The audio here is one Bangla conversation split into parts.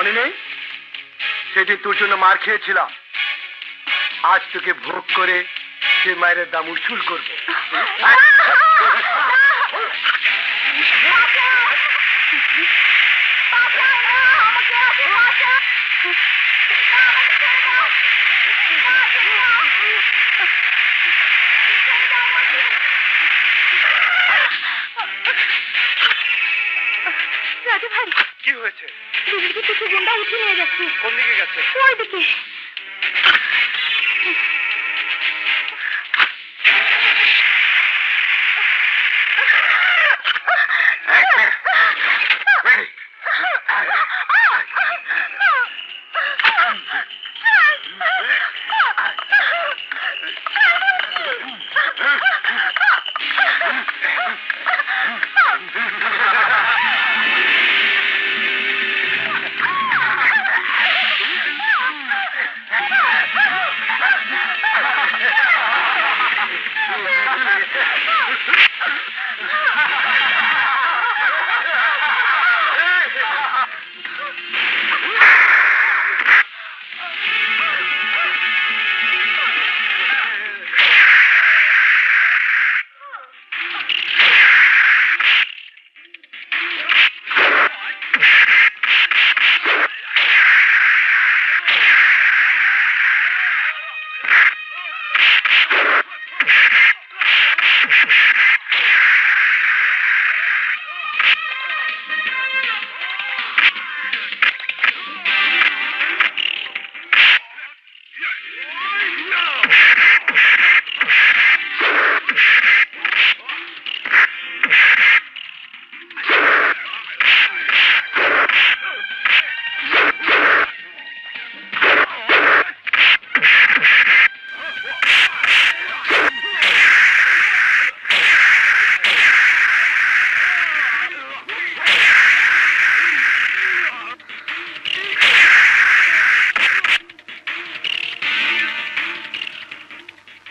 মনে নেই? সেদিন তোর জন্য মার খেয়েছিলাম, আজ তোকে ভোগ করে সে মায়ের দাম উসুল করবো। রাজু ভাই, কি হয়েছে? দিদিকে কিছু গুন্ডা উঠে নিয়ে যাচ্ছে। কোন দিকে গেছে? ওই দিকে।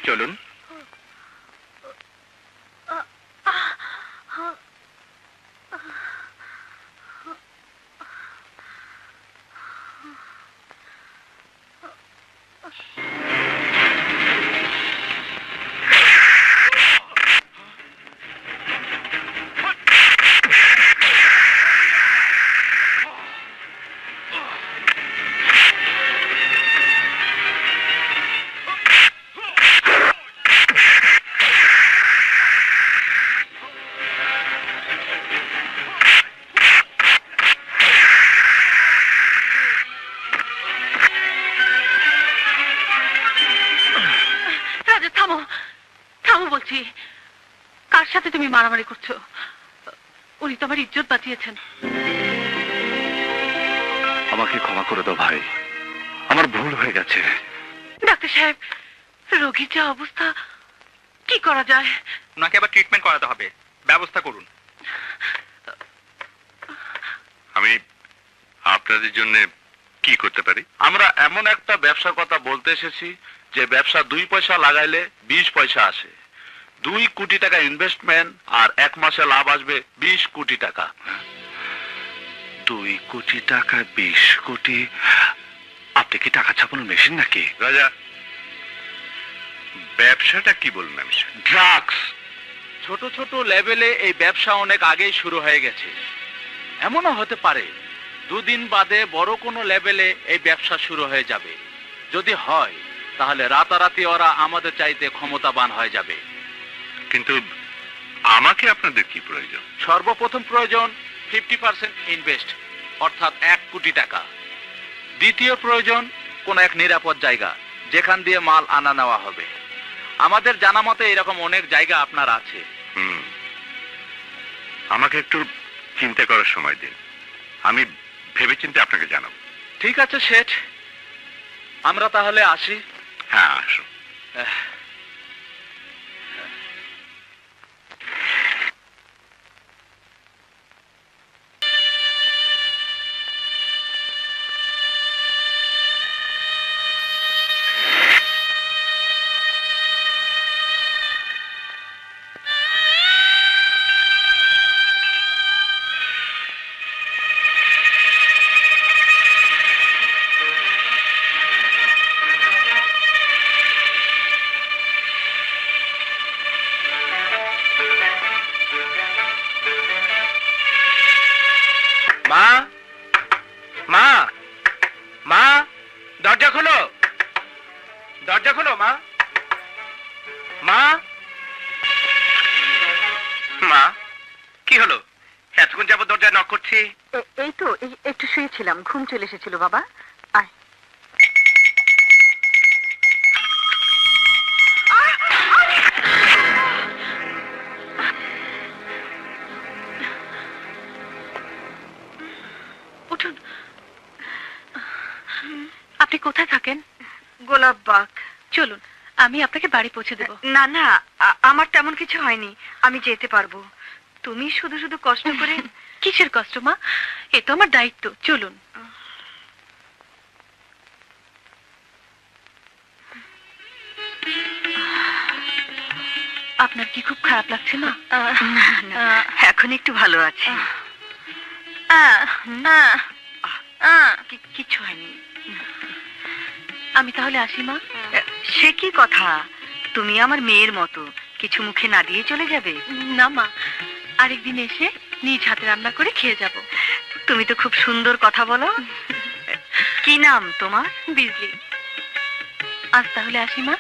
চলুন। কার সাথে তুমি মারামারি করছো? উনি তো আমার ইজ্জত বাঁচিয়েছেন। আমাকে ক্ষমা করে দাও ভাই, আমার ভুল হয়ে গেছে। ডাক্তার সাহেব, রোগীর যা অবস্থা, কি করা যায়? ওনাকে আবার ট্রিটমেন্ট করাতে হবে, ব্যবস্থা করুন। আমি আপনাদের জন্য কি করতে পারি? আমরা এমন একটা ব্যবসার কথা বলতে এসেছি যে ব্যবসা 2 পয়সা লাগাইলে 20 পয়সা আসে। 2 কোটি টাকা ইনভেস্টমেন্ট আর 1 মাসে লাভ আসবে 20 কোটি টাকা। 2 কোটি টাকা 20 কোটি? আপনি কি টাকা ছাপানোর মেশিন নাকি? রাজা, ব্যবসাটা কি বলুন? আমি ড্রাগস। ছোট ছোট লেভেলে এই ব্যবসা অনেক আগেই শুরু হয়ে গেছে। এমনও হতে পারে 2 দিন বাদে বড় কোনো লেভেলে এই ব্যবসা শুরু হয়ে যাবে। যদি হয় তাহলে রাতারাতি ওরা আমাদের চাইতে ক্ষমতাবান হয়ে যাবে। কিন্তু আমাকে আপনাদের কি প্রয়োজন? সর্বপ্রথম প্রয়োজন 50% ইনভেস্ট, অর্থাৎ 1 কোটি টাকা। দ্বিতীয় প্রয়োজন কোন এক নিরাপদ জায়গা যেখান দিয়ে মাল আনা নেওয়া হবে। আমাদের জানা মতে এরকম অনেক জায়গা আপনার আছে। আমাকে একটু চিন্তা করার সময় দিন, আমি ভেবেচিন্তে আপনাকে জানাবো। ঠিক আছে শেঠ, আমরা তাহলে আসি। হ্যাঁ, আসুন। মা, মা, মা, দরজা খোলো, দরজা খোলো মা, মা, মা, কি হলো? এতক্ষণ যাবো দরজা নক করছি। এই তো একটু শুয়েছিলাম, ঘুম চলে এসেছিল বাবা। আয়। উঠুন। আপনি কোথায় থাকেন? গোলাপবাগ। চলুন, আমি আপনাকে বাড়ি পৌঁছে দেব। না না, আমার তেমন কিছু হয়নি, আমি যেতে পারবো। তুমি শুধু শুধু কষ্ট করে। কিসের কষ্ট মা? এ তো আমার দায়িত্ব। চলুন। আপনার কি খুব খারাপ লাগছে মা? না, না, এখন একটু ভালো আছি। কিছু হয়নি। আমি তাহলে আসি মা। সে কি কথা? তুমি আমার মেয়ের মতো কিছু মুখে না দিয়ে চলে যাবে? না মা, আরেকদিন এসে নিজ হাতে রান্না করে খেয়ে যাব। তুমি তো খুব সুন্দর কথা বলো। কি নাম তোমার? বিজলি। আজ তাহলে আসি মা।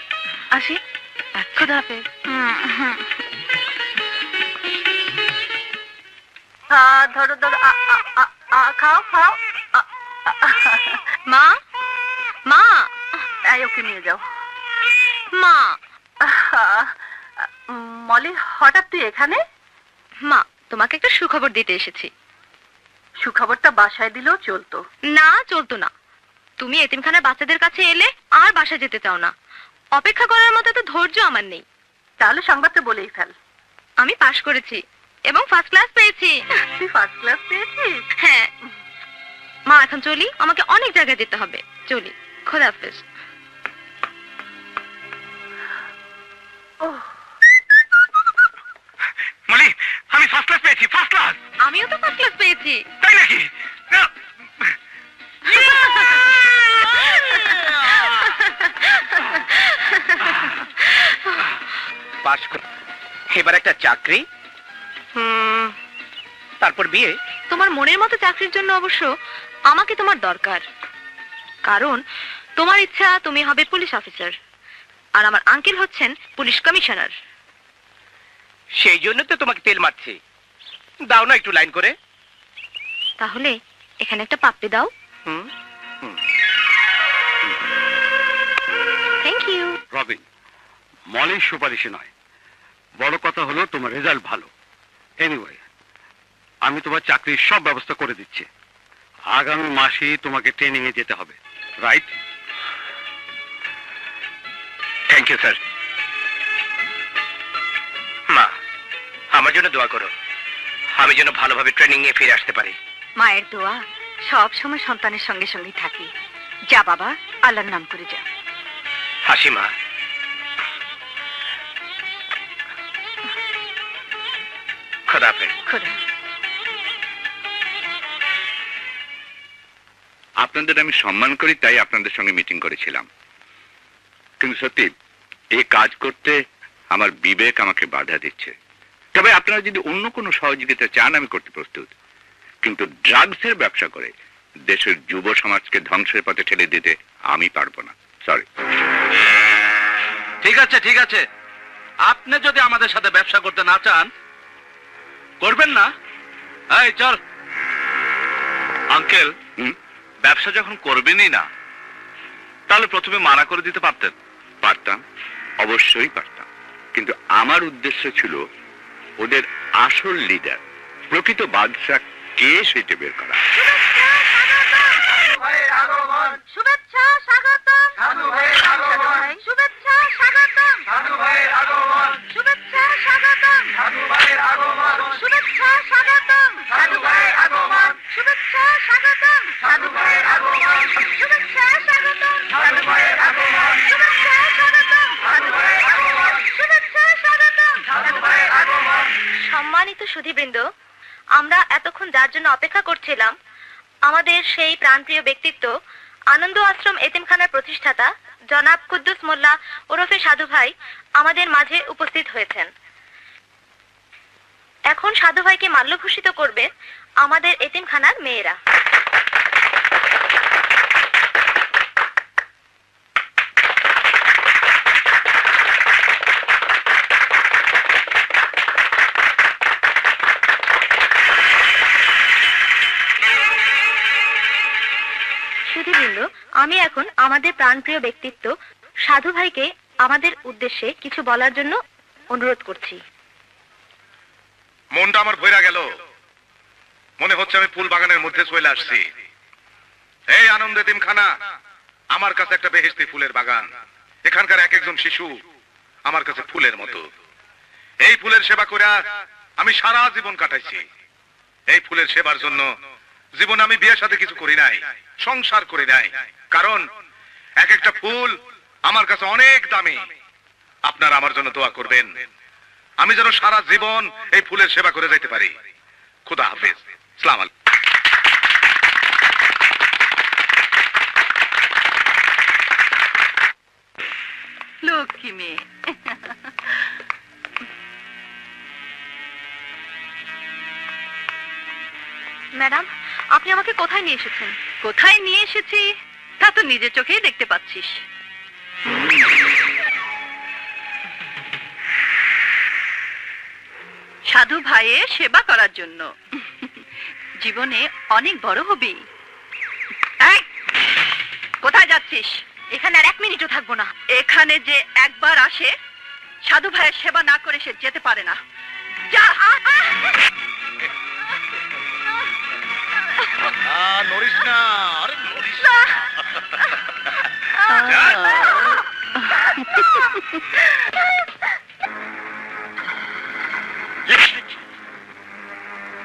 আসি। খোদা হাফেজ। ধরো ধরো, খাও খাও। মা, মা, এই ওকে নিয়ে যাও। মা। মলি, হঠাৎ তুই এখানে? মা, তোমাকে একটা সুখবর দিতে এসেছি। সুখবরটা বাসায় দিলেও চলতো। না, চলতো না। তুমি এতিমখানার বাচ্চাদের কাছে এলে আর বাসায় যেতে চাও না। অপেক্ষা করার মতো তো ধৈর্য আমার নেই। তাহলে সংবাদটা বলেই ফেল। আমি পাশ করেছি এবং ফার্স্ট ক্লাস পেয়েছি। তুই ফার্স্ট ক্লাস পেয়েছিস? হ্যাঁ। মা, এখন চলি, আমাকে অনেক জায়গায় যেতে হবে। চলি। খোদা হাফেজ। মলি, আমি ফার্স্ট ক্লাস পেয়েছি, ফার্স্ট ক্লাস। আমিও তো ফার্স্ট ক্লাস পেয়েছি। তাই নাকি? না। পাস কর, এবার একটা চাকরি, তারপর বিয়ে। তোমার মনের মতো চাকরির জন্য অবশ্য আমাকে তোমার দরকার। কারণ তোমার ইচ্ছা তুমি হবে পুলিশ অফিসার, আর আমার আঙ্কেল হচ্ছেন পুলিশ কমিশনার। সেই জন্য তো তোমাকে তেল মারছি। দাও না একটু লাইন করে। তাহলে এখানে একটা পাপ্পি দাও। Thank you. রবিন, মলের সুপারিশে নয়, বড় কথা হলো তোমার রেজাল্ট ভালো। এনিওয়ে, আমি তোমার চাকরির সব ব্যবস্থা করে দিচ্ছি। আগামী মাসেই তোমাকে ট্রেনিং এ যেতে হবে, রাইট? Thank you sir. মা, আমার জন্য দোয়া করো, আমি যেন ভালোভাবে ট্রেনিং এ ফিরে আসতে পারি। মায়ের দোয়া সব সময় সন্তানের সঙ্গে সঙ্গে থাকে। যা বাবা, আল্লাহর নাম করে যা। হাসি মা। খোদা হাফেজ। খোদা। আপনাদের আমি সম্মান করি, তাই আপনাদের সঙ্গে মিটিং করেছিলাম। কিন্তু সত্যি এই কাজ করতে আমার বিবেক আমাকে বাধা দিচ্ছে। তবে আপনারা যদি অন্য কোনো সহযোগিতা চান, আমি করতে প্রস্তুত। কিন্তু ড্রাগসের ব্যবসা করে দেশের যুব সমাজকে ধ্বংসের পথে ঠেলে দিতে আমি পারবো না। সরি। ঠিক আছে, ঠিক আছে। আপনি যদি আমাদের সাথে ব্যবসা করতে না চান, করবেন না। এই চল। আঙ্কেল, ব্যবসা যখন করবেনই না, তাহলে প্রথমে মানা করে দিতে পারতেন। পারতাম, অবশ্যই পারতাম। কিন্তু আমার উদ্দেশ্য ছিল ওদের আসল লিডার, প্রকৃত বাদশা কে সেটা বের করা। শুভেচ্ছা স্বাগতম। শুভেচ্ছা স্বাগতম। শুভেচ্ছা স্বাগতম। শুভেচ্ছা স্বাগতম। শুভেচ্ছা স্বাগতম। শুভেচ্ছা স্বাগতম। শুভেচ্ছা স্বাগতম। সম্মানিত সুধীবৃন্দ, আমরা এতক্ষণ যার জন্য অপেক্ষা করছিলাম, আমাদের সেই প্রাণপ্রিয় ব্যক্তিত্ব, আনন্দ আশ্রম এতিমখানার প্রতিষ্ঠাতা জনাব কুদ্দুস মোল্লা ওরফে সাধু ভাই আমাদের মাঝে উপস্থিত হয়েছেন। এখন সাধু ভাইকে মাল্যভূষিত করবে আমাদের এতিমখানার মেয়েরা। সুধীবৃন্দ, আমি এখন আমাদের প্রাণপ্রিয় ব্যক্তিত্ব সাধু ভাইকে আমাদের উদ্দেশ্যে কিছু বলার জন্য অনুরোধ করছি। মনটা আমার ভইরা গেল, মনে হচ্ছে আমি ফুল বাগানের মধ্যে চলে আসছি। এই আনন্দ এতিমখানা আমার কাছে একটা বেহেশতি ফুলের বাগান। এখানকার এক একজন শিশু আমার কাছে ফুলের মতো। এই ফুলের সেবা করে আমি সারা জীবন কাটাইছি। এই ফুলের সেবার জন্য জীবনে আমি বিয়ের সাথে কিছু করি নাই, সংসার করি নাই, কারণ এক একটা ফুল আমার কাছে অনেক দামি। আপনারা আমার জন্য দোয়া করবেন, আমি যেন সারা জীবন এই ফুলের সেবা করে যাইতে পারি। খুদা হাফেজ। আসসালামু আলাইকুম। লক্ষ্মী মেয়ে। ম্যাডাম, আপনি আমাকে কোথায় নিয়ে এসেছেন? কোথায় নিয়ে এসেছি তা তো নিজের চোখেই দেখতে পাচ্ছিস। সাধু ভাইয়ের সেবা করার জন্য। জীবনে অনেক বড় হবি। এই, কোথায় যাচ্ছিস? এখানে আর 1 মিনিটও থাকবো না। এখানে যে একবার আসে সাধু ভাইয়ের সেবা না করে সে যেতে পারে না। যা। নড়িস না, আরে নড়িস না।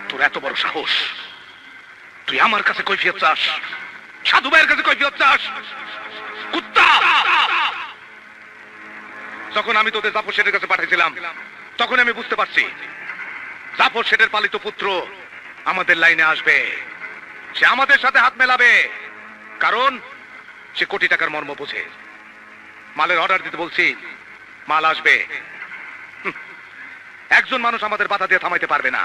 তোর এত বড় সাহস, তুই আমার কাছে কৈফিয়ত চাস, সাধু ভাইয়ের কাছে কৈফিয়ত চাস? কুত্তা! যখন আমি তোদের জাফর শেঠের কাছে পাঠিয়েছিলাম তখন আমি বুঝতে পারছি জাফর শেঠের পালিত পুত্র আমাদের লাইনে আসবে, সে আমাদের সাথে হাত মেলাবে, কারণ সে কোটি টাকার মর্ম বোঝে। মালের অর্ডার দিতে বলছি, মাল আসবে। একজন মানুষ আমাদের বাধা দিয়ে থামাইতে পারবে না।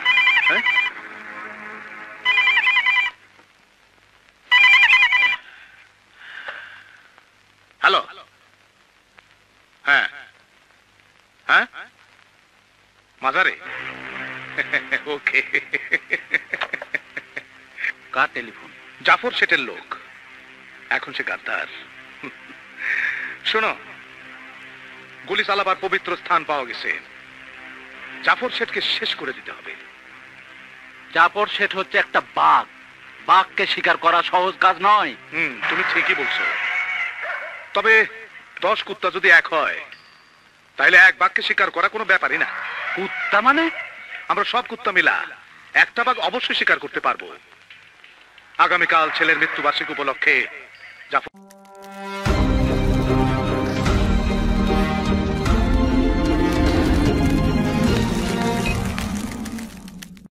হ্যালো, হ্যাঁ হ্যাঁ, মাজারে, ওকে। কার টেলিফোন? জাফর শেঠের লোক, এখন সে গাদ্দার। শোনো, গুলি চালাবার পবিত্র স্থান পাওয়া গেছে, জাফর শেঠকে শেষ করে দিতে হবে। জাফর শেঠ হচ্ছে একটা বাঘ, বাঘকে শিকার করা সহজ কাজ নয়। তুমি ঠিকই বলছো, তবে 10 কুত্তা যদি এক হয় তাহলে এক বাঘকে শিকার করা কোনো ব্যাপারই না। কুত্তা মানে? আমরা সব কুত্তা মিলা একটা বাঘ অবশ্যই শিকার করতে পারবো। আগামীকাল ছেলের মৃত্যুবার্ষিকী উপলক্ষে জাফর